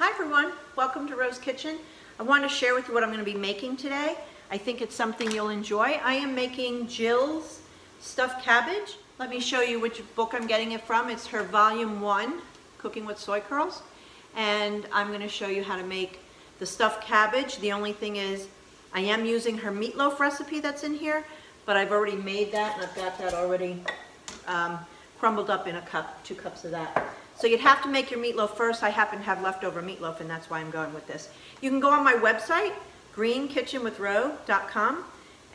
Hi everyone, welcome to Ro's Kitchen. I want to share with you what I'm going to be making today. I think it's something you'll enjoy. I am making Jill's stuffed cabbage. Let me show you which book I'm getting it from. It's her volume 1, Cooking with Soy Curls. And I'm going to show you how to make the stuffed cabbage. The only thing is I am using her meatloaf recipe that's in here, but I've already made that and I've got that already crumbled up in a cup, 2 cups of that. So you'd have to make your meatloaf first. I happen to have leftover meatloaf and that's why I'm going with this. You can go on my website, greenkitchenwithro.com,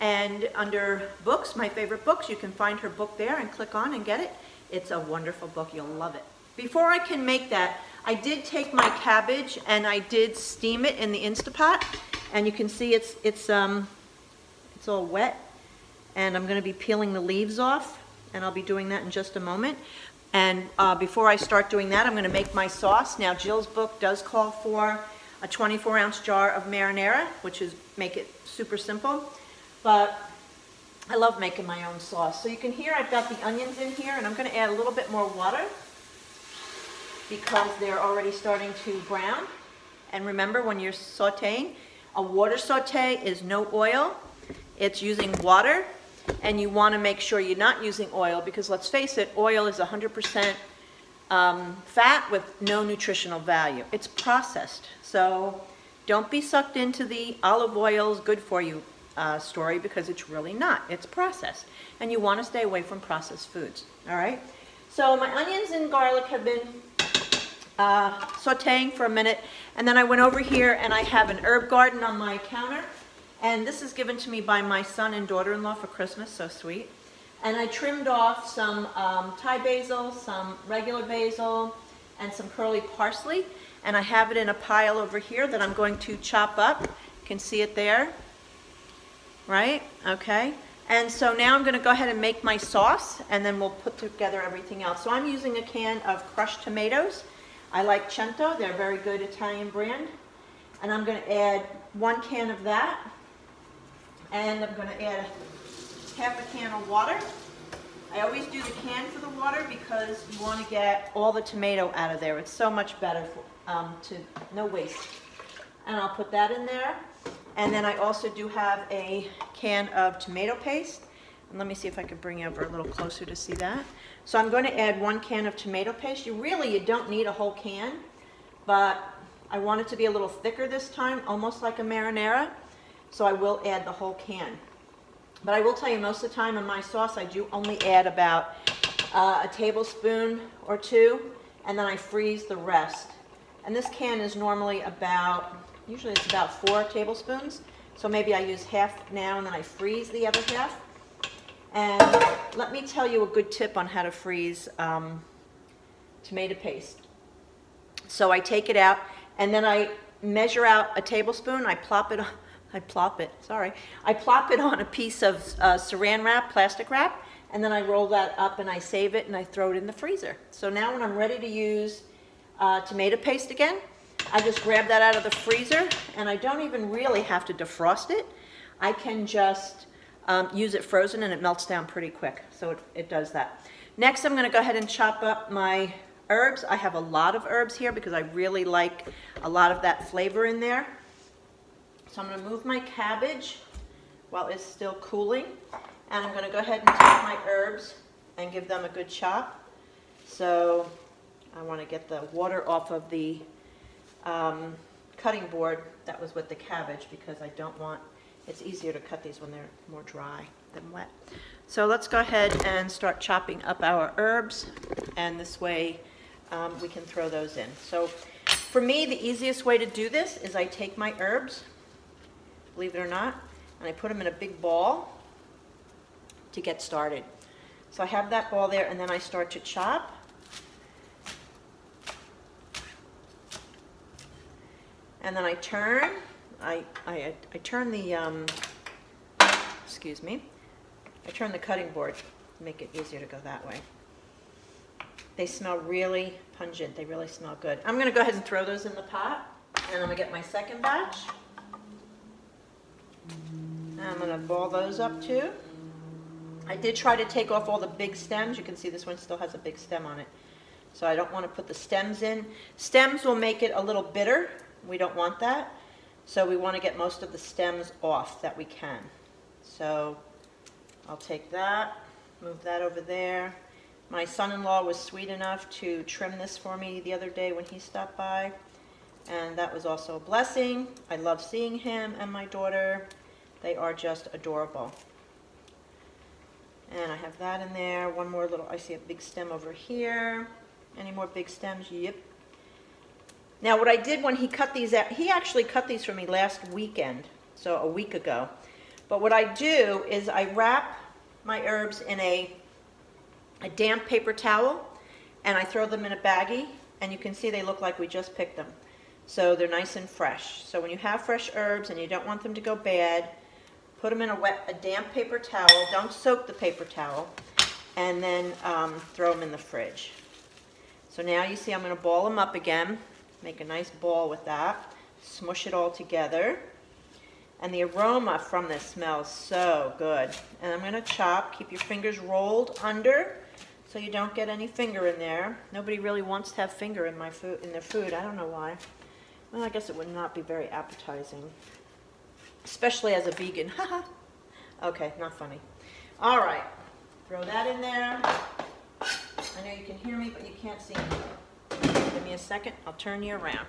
and under books, my favorite books, you can find her book there and click on and get it. It's a wonderful book, you'll love it. Before I can make that, I did take my cabbage and I did steam it in the Instapot, and you can see it's all wet, and I'm going to be peeling the leaves off, and I'll be doing that in just a moment. And before I start doing that, I'm going to make my sauce. Now, Jill's book does call for a 24-ounce jar of marinara, which is make it super simple. But I love making my own sauce. So you can hear I've got the onions in here, and I'm going to add a little bit more water because they're already starting to brown. And remember, when you're sauteing, a water saute is no oil. It's using water. And you want to make sure you're not using oil because, let's face it, oil is 100% fat with no nutritional value. It's processed. So don't be sucked into the olive oil's good for you story, because it's really not. It's processed. And you want to stay away from processed foods. All right? So my onions and garlic have been sauteing for a minute. And then I went over here and I have an herb garden on my counter. And this is given to me by my son and daughter-in-law for Christmas, so sweet. And I trimmed off some Thai basil, some regular basil, and some curly parsley. And I have it in a pile over here that I'm going to chop up. You can see it there, right? Okay. And so now I'm going to go ahead and make my sauce, and then we'll put together everything else. So I'm using a can of crushed tomatoes. I like Cento. They're a very good Italian brand. And I'm going to add 1 can of that. And I'm going to add half a can of water. I always do the can for the water because you want to get all the tomato out of there. It's so much better, no waste. And I'll put that in there. And then I also do have a can of tomato paste. And let me see if I can bring you over a little closer to see that. So I'm going to add 1 can of tomato paste. You don't need a whole can, but I want it to be a little thicker this time, almost like a marinara. So I will add the whole can. But I will tell you, most of the time in my sauce, I do only add about a tablespoon or 2, and then I freeze the rest. And this can is normally usually it's about 4 tablespoons. So maybe I use half now, and then I freeze the other half. And let me tell you a good tip on how to freeze tomato paste. So I take it out, and then I measure out a tablespoon. I plop it on a piece of saran wrap, plastic wrap, and then I roll that up and I save it and I throw it in the freezer. So now when I'm ready to use tomato paste again, I just grab that out of the freezer, and I don't even really have to defrost it. I can just use it frozen, and it melts down pretty quick. So it does that. Next, I'm going to go ahead and chop up my herbs. I have a lot of herbs here because I really like a lot of that flavor in there. So I'm going to move my cabbage while it's still cooling, and I'm going to go ahead and take my herbs and give them a good chop. So I want to get the water off of the cutting board that was with the cabbage, because it's easier to cut these when they're more dry than wet. So let's go ahead and start chopping up our herbs, and this way we can throw those in. So for me, the easiest way to do this is I take my herbs, believe it or not, and I put them in a big ball to get started. So I have that ball there, and then I start to chop. And then I turn. I turn the I turn the cutting board to make it easier to go that way. They smell really pungent. They really smell good. I'm going to go ahead and throw those in the pot, and I'm going to get my second batch. I'm going to ball those up too. I did try to take off all the big stems. You can see this one still has a big stem on it. So I don't want to put the stems in. Stems will make it a little bitter. We don't want that. So we want to get most of the stems off that we can. So I'll take that, move that over there. My son-in-law was sweet enough to trim this for me the other day when he stopped by. And that was also a blessing. I love seeing him and my daughter. They are just adorable. And I have that in there. One more little, I see a big stem over here. Any more big stems? Yep. Now what I did when he cut these out, he actually cut these for me last weekend, so a week ago. But what I do is I wrap my herbs in a damp paper towel, and I throw them in a baggie, and you can see they look like we just picked them. So they're nice and fresh. So when you have fresh herbs and you don't want them to go bad, put them in a damp paper towel. Don't soak the paper towel, and then throw them in the fridge. So now you see I'm going to ball them up again, make a nice ball with that, smush it all together. And the aroma from this smells so good. And I'm going to chop, keep your fingers rolled under so you don't get any finger in there. Nobody really wants to have finger in my food, in their food. I don't know why. Well, I guess it would not be very appetizing, especially as a vegan. Haha. Okay, not funny. All right, throw that in there. I know you can hear me, but you can't see me. Give me a second, I'll turn you around.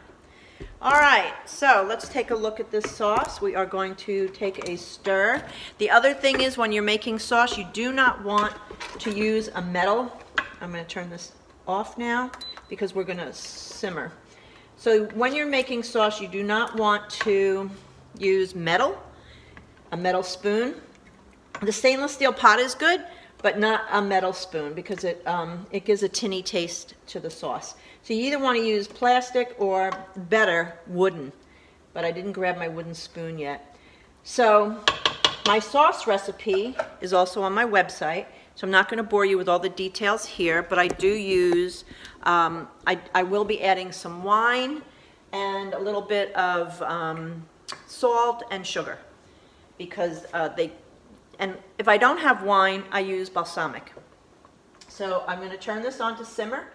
All right, so let's take a look at this sauce. We are going to take a stir. The other thing is when you're making sauce, you do not want to use a metal. I'm going to turn this off now because we're going to simmer. So when you're making sauce, you do not want to use metal, a metal spoon. The stainless steel pot is good, but not a metal spoon because it gives a tinny taste to the sauce. So you either want to use plastic or better, wooden. But I didn't grab my wooden spoon yet. So my sauce recipe is also on my website. So I'm not going to bore you with all the details here, but I do use, I will be adding some wine and a little bit of salt and sugar because and if I don't have wine, I use balsamic. So I'm going to turn this on to simmer.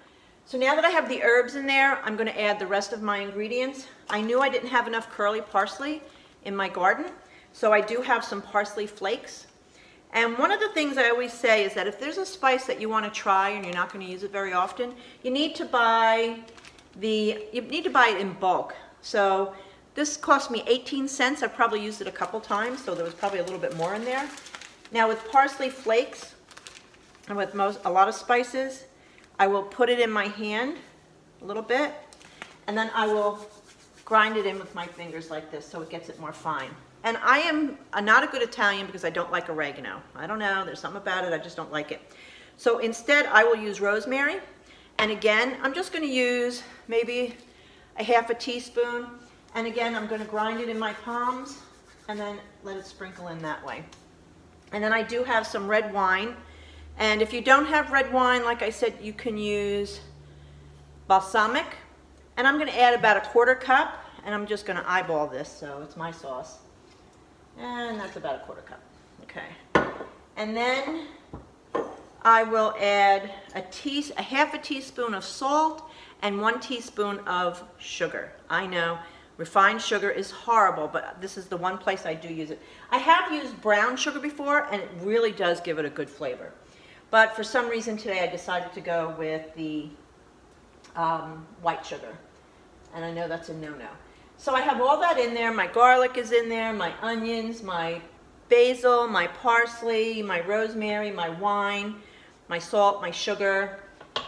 So now that I have the herbs in there, I'm going to add the rest of my ingredients. I knew I didn't have enough curly parsley in my garden, so I do have some parsley flakes. And one of the things I always say is that if there's a spice that you want to try and you're not going to use it very often, you need to buy it in bulk. So this cost me 18 cents. I've probably used it a couple times, so there was probably a little bit more in there. Now with parsley flakes and with a lot of spices, I will put it in my hand a little bit, and then I will grind it in with my fingers like this so it gets it more fine. And I am not a good Italian because I don't like oregano. I don't know, there's something about it, I just don't like it. So instead I will use rosemary, and again, I'm just going to use maybe a half a teaspoon, and again, I'm going to grind it in my palms and then let it sprinkle in that way. And then I do have some red wine. And if you don't have red wine, like I said, you can use balsamic. And I'm going to add about a 1/4 cup, and I'm just going to eyeball this, so it's my sauce. And that's about a 1/4 cup. Okay. And then I will add a half a teaspoon of salt and 1 teaspoon of sugar. I know, refined sugar is horrible, but this is the one place I do use it. I have used brown sugar before, and it really does give it a good flavor. But for some reason today I decided to go with the white sugar. And I know that's a no-no. So I have all that in there. My garlic is in there, my onions, my basil, my parsley, my rosemary, my wine, my salt, my sugar.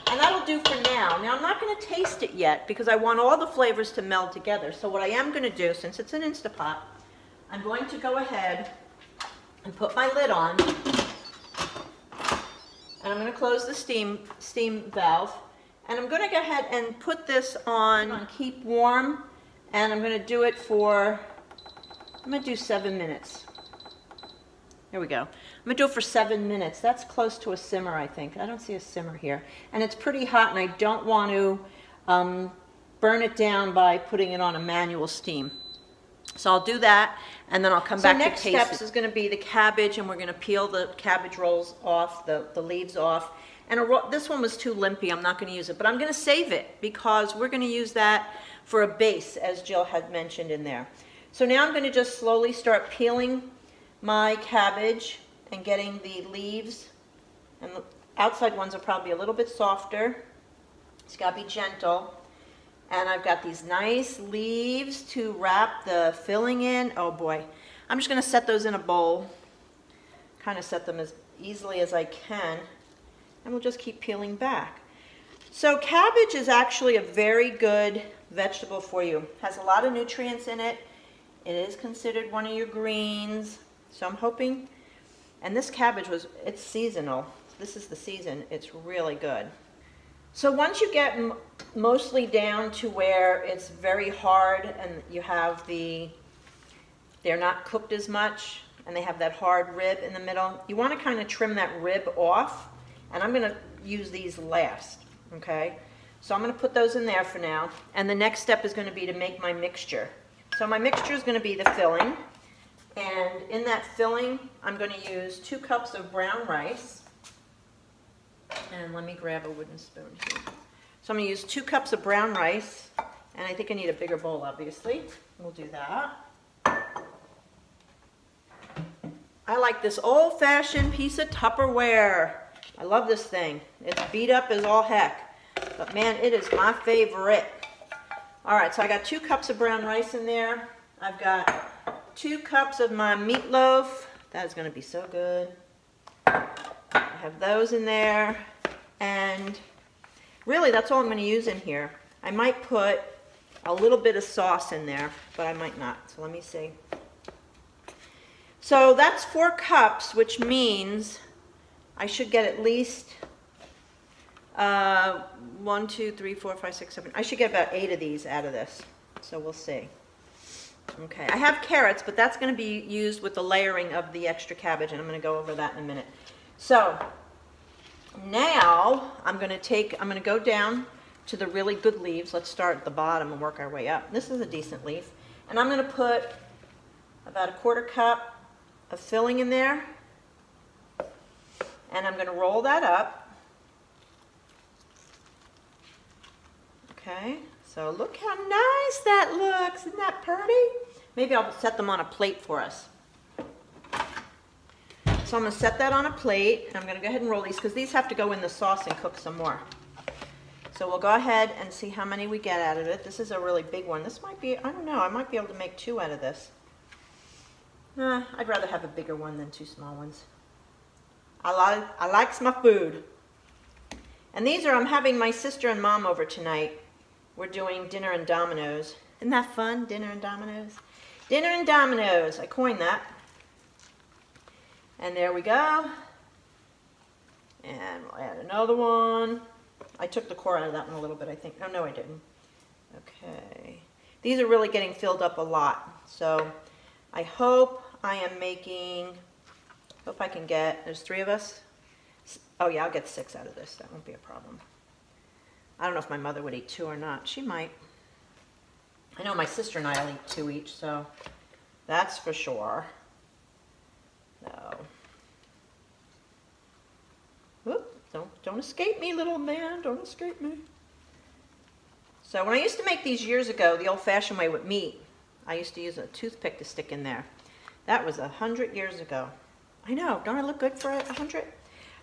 And that'll do for now. Now I'm not going to taste it yet because I want all the flavors to meld together. So what I am going to do, since it's an Instapot, I'm going to go ahead and put my lid on. And I'm going to close the steam valve, and I'm going to go ahead and put this on keep warm, and I'm going to do it for, I'm going to do 7 minutes. Here we go. I'm going to do it for 7 minutes. That's close to a simmer, I think. I don't see a simmer here. And it's pretty hot, and I don't want to burn it down by putting it on a manual steam. So I'll do that, and then I'll come back to taste it. Next steps is going to be the cabbage, and we're going to peel the cabbage rolls off, the leaves off, And this one was too limpy, I'm not going to use it, but I'm going to save it because we're going to use that for a base, as Jill had mentioned in there. So now I'm going to just slowly start peeling my cabbage and getting the leaves, and the outside ones are probably a little bit softer. It's got to be gentle. And I've got these nice leaves to wrap the filling in. Oh boy. I'm just going to set those in a bowl. Kind of set them as easily as I can. And we'll just keep peeling back. So cabbage is actually a very good vegetable for you. It has a lot of nutrients in it. It is considered one of your greens. So I'm hoping, and this cabbage it's seasonal. This is the season. It's really good. So once you get mostly down to where it's very hard and you have they're not cooked as much and they have that hard rib in the middle, you want to kind of trim that rib off, and I'm going to use these last, okay? So I'm going to put those in there for now, and the next step is going to be to make my mixture. So my mixture is going to be the filling, and in that filling I'm going to use 2 cups of brown rice. And let me grab a wooden spoon here. So I'm going to use 2 cups of brown rice, and I think I need a bigger bowl, obviously. We'll do that. I like this old-fashioned piece of Tupperware. I love this thing. It's beat up as all heck, but man, it is my favorite. All right, so I got 2 cups of brown rice in there. I've got 2 cups of my meatloaf. That is going to be so good. I have those in there, and really that's all I'm going to use in here. I might put a little bit of sauce in there, but I might not, so let me see. So that's 4 cups, which means I should get at least 1, 2, 3, 4, 5, 6, 7. I should get about 8 of these out of this, so we'll see. Okay, I have carrots, but that's going to be used with the layering of the extra cabbage, and I'm going to go over that in a minute. So now I'm going to go down to the really good leaves. Let's start at the bottom and work our way up. This is a decent leaf. And I'm going to put about a 1/4 cup of filling in there. And I'm going to roll that up. Okay, so look how nice that looks. Isn't that pretty? Maybe I'll set them on a plate for us. So I'm going to set that on a plate, and I'm going to go ahead and roll these because these have to go in the sauce and cook some more. So we'll go ahead and see how many we get out of it. This is a really big one. This might be, I don't know, I might be able to make 2 out of this. I'd rather have a bigger one than 2 small ones. I likes my food. And these are, I'm having my sister and mom over tonight. We're doing dinner and Dominoes. Isn't that fun, dinner and Dominoes? Dinner and Dominoes, I coined that. And there we go. And we'll add another one. I took the core out of that one a little bit, I think. Oh, no, I didn't. Okay. These are really getting filled up a lot. So I hope I am making, hope I can get, there's 3 of us. Oh, yeah, I'll get 6 out of this. That won't be a problem. I don't know if my mother would eat 2 or not. She might. I know my sister and I will eat 2 each, so that's for sure. No. Whoop, don't escape me, little man. Don't escape me. So when I used to make these years ago, the old-fashioned way with meat, I used to use a toothpick to stick in there. That was 100 years ago. I know. Don't I look good for 100? I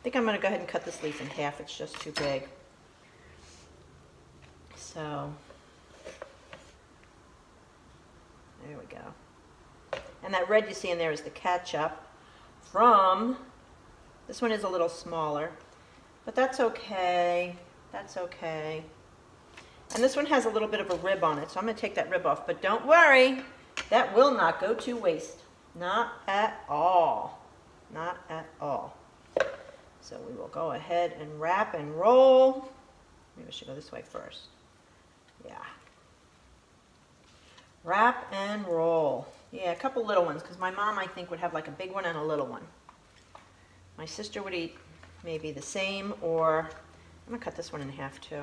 think I'm going to go ahead and cut this leaf in half. It's just too big. So there we go. And that red you see in there is the ketchup from, this one is a little smaller, but that's okay. That's okay. And this one has a little bit of a rib on it, so I'm going to take that rib off. But don't worry, that will not go to waste. Not at all. Not at all. So we will go ahead and wrap and roll. Maybe I should go this way first. Yeah. Wrap and roll. Yeah, a couple little ones, because my mom, I think, would have like a big one and a little one. My sister would eat maybe the same, or I'm going to cut this one in half too.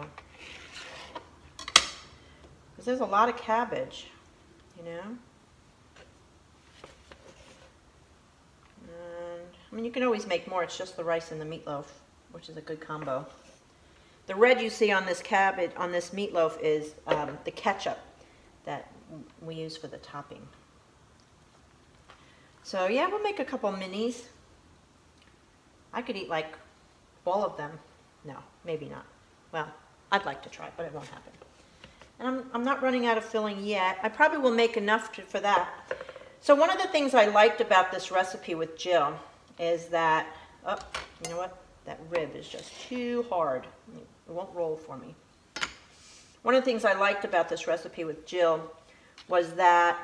Because there's a lot of cabbage, you know. And, I mean, you can always make more. It's just the rice and the meatloaf. which is a good combo. The red you see on this cabbage, on this meatloaf, is the ketchup that we use for the topping. So yeah, we'll make a couple minis. I could eat like all of them. No, maybe not. Well, I'd like to try, but it won't happen. And I'm not running out of filling yet. I probably will make enough for that. So one of the things I liked about this recipe with Jill is that, oh, you know what? That rib is just too hard. It won't roll for me. One of the things I liked about this recipe with Jill was that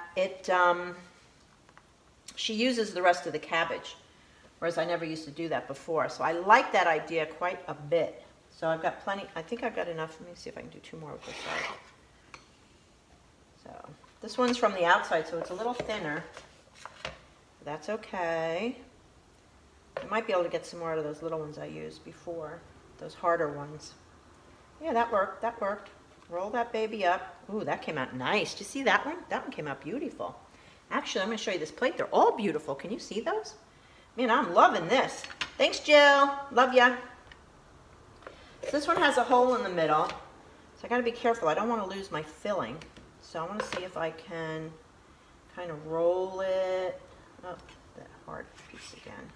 she uses the rest of the cabbage, whereas I never used to do that before. So I like that idea quite a bit. So I've got plenty. I think I've got enough. Let me see if I can do 2 more with this side. So this one's from the outside, so it's a little thinner. That's okay. I might be able to get some more out of those little ones I used before, those harder ones. Yeah, that worked. That worked. Roll that baby up. Ooh, that came out nice. Do you see that one? That one came out beautiful. Actually, I'm going to show you this plate. They're all beautiful. Can you see those? Man, I'm loving this. Thanks, Jill. Love ya. So this one has a hole in the middle, so I got to be careful. I don't want to lose my filling. So I want to see if I can kind of roll it. Oh, that hard piece again.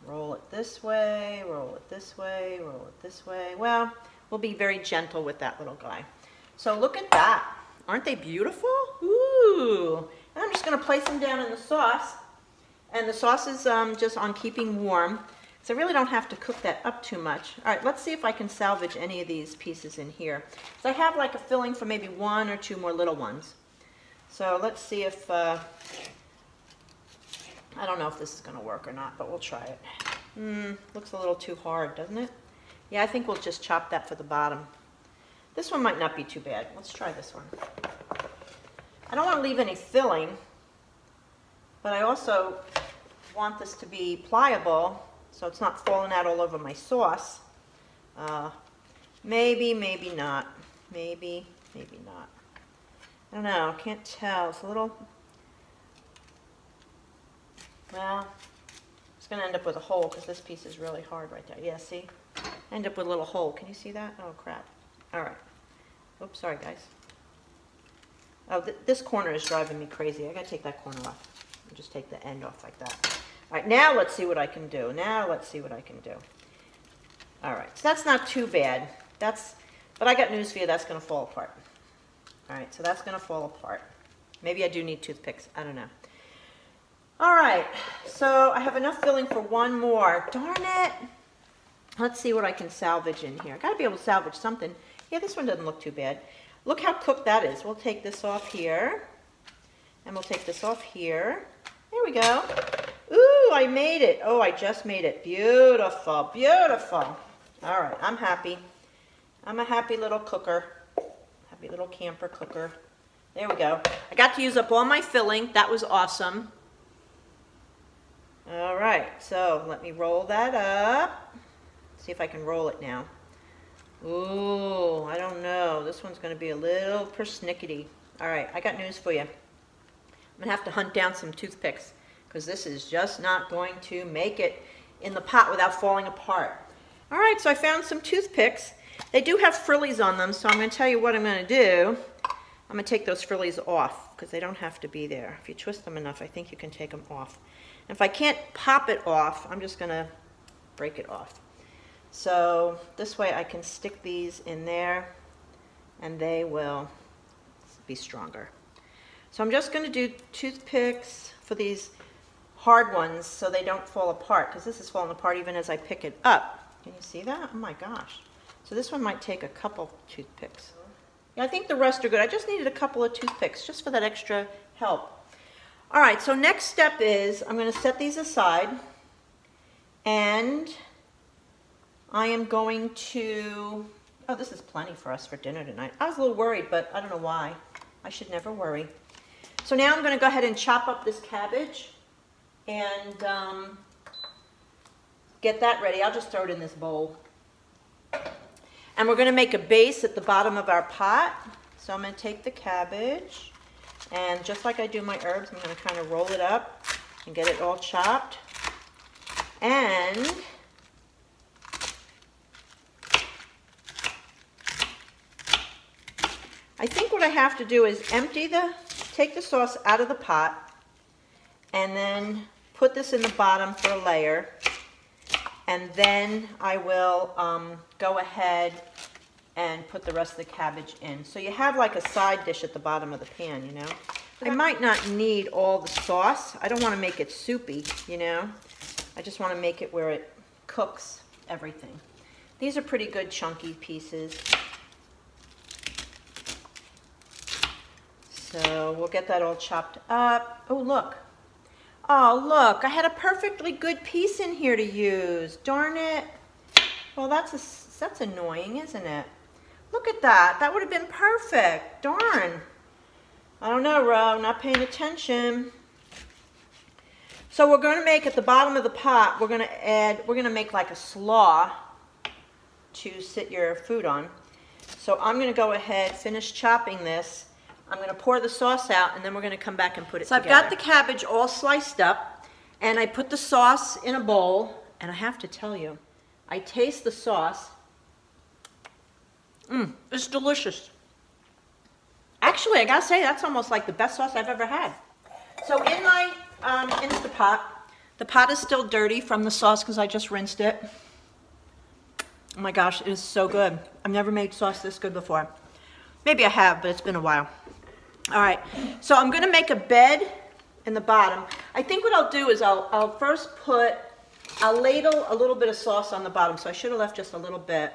Roll it this way, roll it this way, roll it this way. Well, we'll be very gentle with that little guy. So look at that. Aren't they beautiful? Ooh. And I'm just going to place them down in the sauce. And the sauce is just on keeping warm. So I really don't have to cook that up too much. All right, let's see if I can salvage any of these pieces in here. So I have like a filling for maybe 1 or 2 more little ones. So let's see if, I don't know if this is going to work or not, but we'll try it. Looks a little too hard, doesn't it? Yeah, I think we'll just chop that for the bottom. This one might not be too bad. Let's try this one. I don't want to leave any filling, but I also want this to be pliable so it's not falling out all over my sauce. Maybe, maybe not. Maybe, maybe not. I don't know. Can't tell. It's a little... Well, it's going to end up with a hole because this piece is really hard right there. Yeah, see? End up with a little hole. Can you see that? Oh, crap. All right. Oops, sorry, guys. Oh, this corner is driving me crazy. I got to take that corner off. I'll just take the end off like that. All right, now let's see what I can do. Now let's see what I can do. All right, so that's not too bad. But I got news for you. That's going to fall apart. All right, so that's going to fall apart. Maybe I do need toothpicks. I don't know. All right, so I have enough filling for 1 more. Darn it. Let's see what I can salvage in here. I got to be able to salvage something. Yeah, this one doesn't look too bad. Look how cooked that is. We'll take this off here. And we'll take this off here. There we go. Ooh, I made it. Oh, I just made it. Beautiful, beautiful. All right, I'm happy. I'm a happy little cooker. Happy little camper cooker. There we go. I got to use up all my filling. That was awesome. All right, so let me roll that up. See if I can roll it now. Ooh, I don't know. This one's going to be a little persnickety. All right, I got news for you. I'm going to have to hunt down some toothpicks because this is just not going to make it in the pot without falling apart. All right, so I found some toothpicks. They do have frillies on them, so I'm going to tell you what I'm going to do. I'm going to take those frillies off because they don't have to be there. If you twist them enough, I think you can take them off. And if I can't pop it off, I'm just going to break it off. So this way I can stick these in there and they will be stronger. So I'm just going to do toothpicks for these hard ones so they don't fall apart, because this is falling apart even as I pick it up. Can you see that? Oh my gosh. So this one might take a couple toothpicks. Yeah, I think the rest are good. I just needed a couple of toothpicks just for that extra help. All right, so next step is I'm going to set these aside and I am going to, oh, this is plenty for us for dinner tonight. I was a little worried, but I don't know why. I should never worry. So now I'm going to go ahead and chop up this cabbage and get that ready. I'll just throw it in this bowl. And we're going to make a base at the bottom of our pot. So I'm going to take the cabbage and just like I do my herbs, I'm going to kind of roll it up and get it all chopped. And I think what I have to do is take the sauce out of the pot and then put this in the bottom for a layer. And then I will go ahead and put the rest of the cabbage in. So you have like a side dish at the bottom of the pan, you know. I might not need all the sauce. I don't want to make it soupy, you know. I just want to make it where it cooks everything. These are pretty good chunky pieces. So we'll get that all chopped up. Oh, look. Oh, look, I had a perfectly good piece in here to use. Darn it. Well, that's annoying, isn't it? Look at that. That would have been perfect. Darn. I don't know, Ro, not paying attention. So we're going to make at the bottom of the pot, we're going to make like a slaw to sit your food on. So I'm going to go ahead, finish chopping this. I'm going to pour the sauce out, and then we're going to come back and put it together. So I've got the cabbage all sliced up, and I put the sauce in a bowl, and I have to tell you, I taste the sauce. It's delicious. Actually, I gotta say, that's almost like the best sauce I've ever had. So in my Instapot, the pot is still dirty from the sauce because I just rinsed it. Oh my gosh, it is so good. I've never made sauce this good before. Maybe I have, but it's been a while. All right, so I'm gonna make a bed in the bottom. I think what I'll do is I'll first I'll ladle a little bit of sauce on the bottom, so I should have left just a little bit.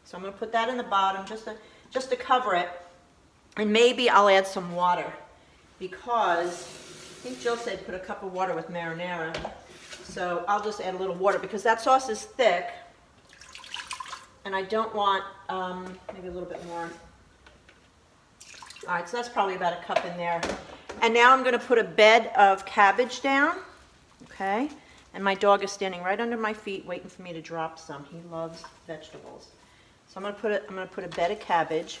So I'm gonna put that in the bottom just to cover it. And maybe I'll add some water because I think Jill said put a cup of water with marinara. So I'll just add a little water because that sauce is thick and I don't want maybe a little bit more. All right, so that's probably about a cup in there. And now I'm going to put a bed of cabbage down, okay? And my dog is standing right under my feet waiting for me to drop some. He loves vegetables. So I'm going to put a bed of cabbage.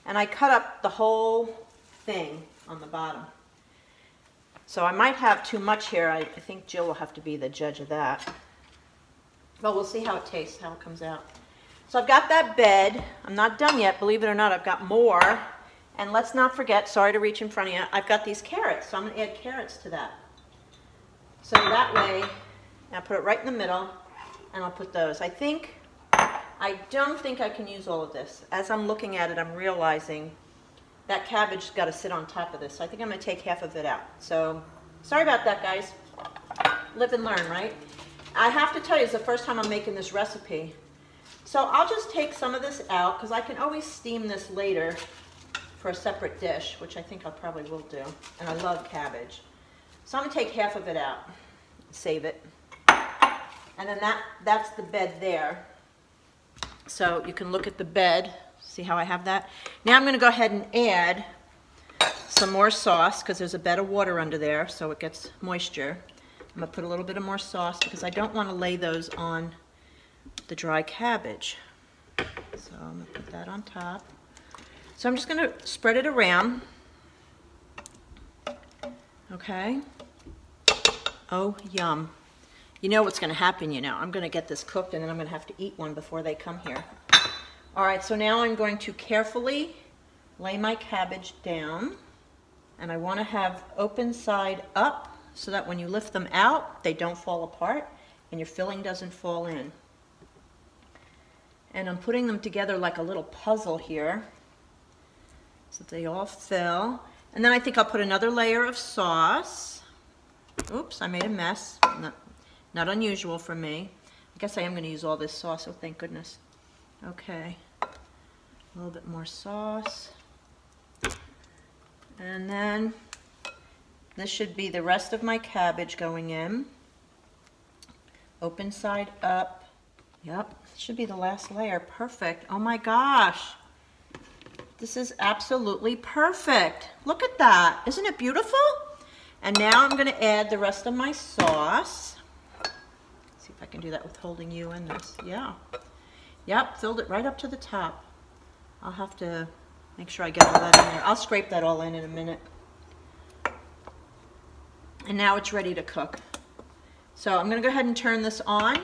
And I cut up the whole thing on the bottom. So I might have too much here. I think Jill will have to be the judge of that. Well, we'll see how it tastes, how it comes out. So I've got that bed. I'm not done yet, believe it or not. I've got more. And let's not forget, sorry to reach in front of you, I've got these carrots. So I'm going to add carrots to that. So that way, I'll put it right in the middle, and I'll put those. I don't think I can use all of this. As I'm looking at it, I'm realizing that cabbage's got to sit on top of this. So I think I'm going to take half of it out. So sorry about that, guys. Live and learn, right? I have to tell you, it's the first time I'm making this recipe. So I'll just take some of this out because I can always steam this later for a separate dish, which I think I probably will do. And I love cabbage. So I'm going to take half of it out, save it. And then that's the bed there. So you can look at the bed, see how I have that? Now I'm going to go ahead and add some more sauce because there's a bed of water under there so it gets moisture. I'm going to put a little bit of more sauce because I don't want to lay those on the dry cabbage. So I'm going to put that on top. So I'm just going to spread it around. Okay. Oh, yum. You know what's going to happen, you know. I'm going to get this cooked and then I'm going to have to eat one before they come here. All right, so now I'm going to carefully lay my cabbage down. And I want to have open side up so that when you lift them out, they don't fall apart and your filling doesn't fall in. And I'm putting them together like a little puzzle here so that they all fill. And then I think I'll put another layer of sauce. Oops, I made a mess. Not unusual for me. I guess I am going to use all this sauce, oh thank goodness. Okay, a little bit more sauce. And then this should be the rest of my cabbage going in. Open side up. Yep, should be the last layer. Perfect. Oh my gosh. This is absolutely perfect. Look at that. Isn't it beautiful? And now I'm going to add the rest of my sauce. See if I can do that with holding you in this. Yeah. Yep, filled it right up to the top. I'll have to make sure I get all that in there. I'll scrape that all in a minute. And now it's ready to cook. So I'm going to go ahead and turn this on.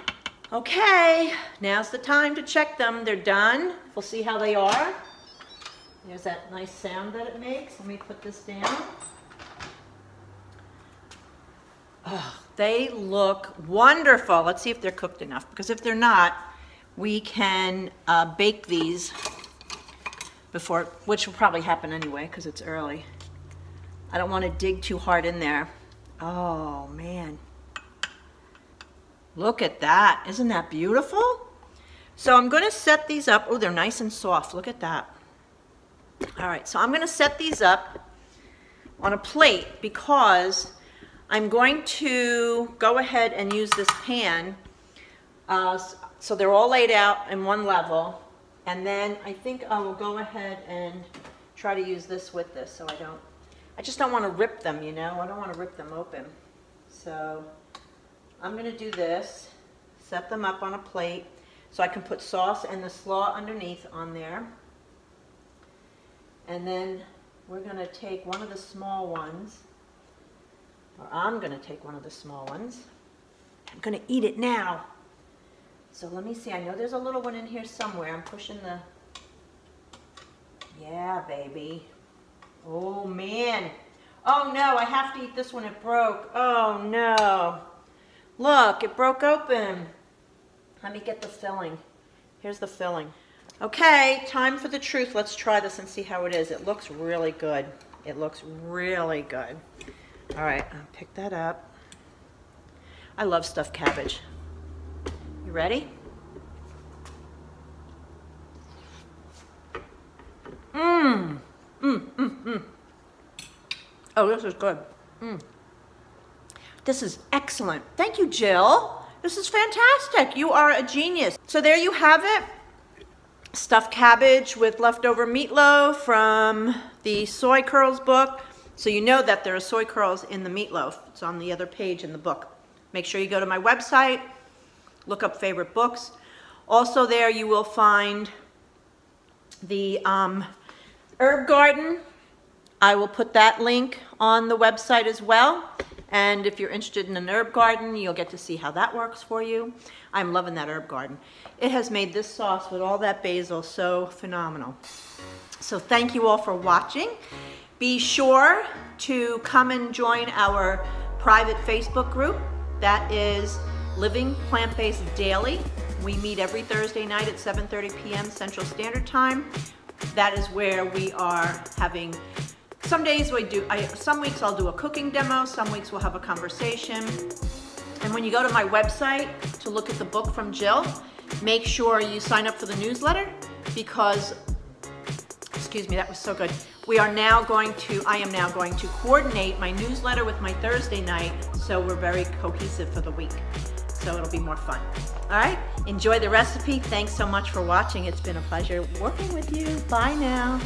Okay, now's the time to check them. They're done. We'll see how they are. There's that nice sound that it makes. Let me put this down. Oh, they look wonderful. Let's see if they're cooked enough, because if they're not, we can bake these before, which will probably happen anyway because it's early. I don't want to dig too hard in there. Oh man, look at that. Isn't that beautiful? So I'm going to set these up. Oh, they're nice and soft. Look at that. All right, so I'm going to set these up on a plate because I'm going to go ahead and use this pan. So they're all laid out in one level. And then I think I will go ahead and try to use this with this so I just don't want to rip them, you know. I don't want to rip them open. So I'm going to do this, set them up on a plate so I can put sauce and the slaw underneath on there. And then we're going to take one of the small ones, or I'm going to take one of the small ones. I'm going to eat it now. So let me see, I know there's a little one in here somewhere. I'm pushing the, yeah, baby. Oh man. Oh no, I have to eat this one, it broke. Oh no. Look, it broke open. Let me get the filling. Here's the filling. Okay, time for the truth. Let's try this and see how it is. It looks really good. It looks really good. All right, I'll pick that up. I love stuffed cabbage. You ready? Oh, this is good. This is excellent. Thank you, Jill. This is fantastic. You are a genius. So there you have it. Stuffed cabbage with leftover meatloaf from the soy curls book. So you know that there are soy curls in the meatloaf. It's on the other page in the book. Make sure you go to my website, look up favorite books. Also there you will find the herb garden. I will put that link on the website as well. And if you're interested in an herb garden, you'll get to see how that works for you. I'm loving that herb garden. It has made this sauce with all that basil so phenomenal. So thank you all for watching. Be sure to come and join our private Facebook group. That is Living Plant-Based Daily. We meet every Thursday night at 7:30 p.m. Central Standard Time. That is where we are having, some days we do, some weeks I'll do a cooking demo, some weeks we'll have a conversation. And when you go to my website to look at the book from Jill, make sure you sign up for the newsletter because, excuse me, that was so good. I am now going to coordinate my newsletter with my Thursday night so we're very cohesive for the week. So it'll be more fun. All right, enjoy the recipe. Thanks so much for watching. It's been a pleasure working with you. Bye now.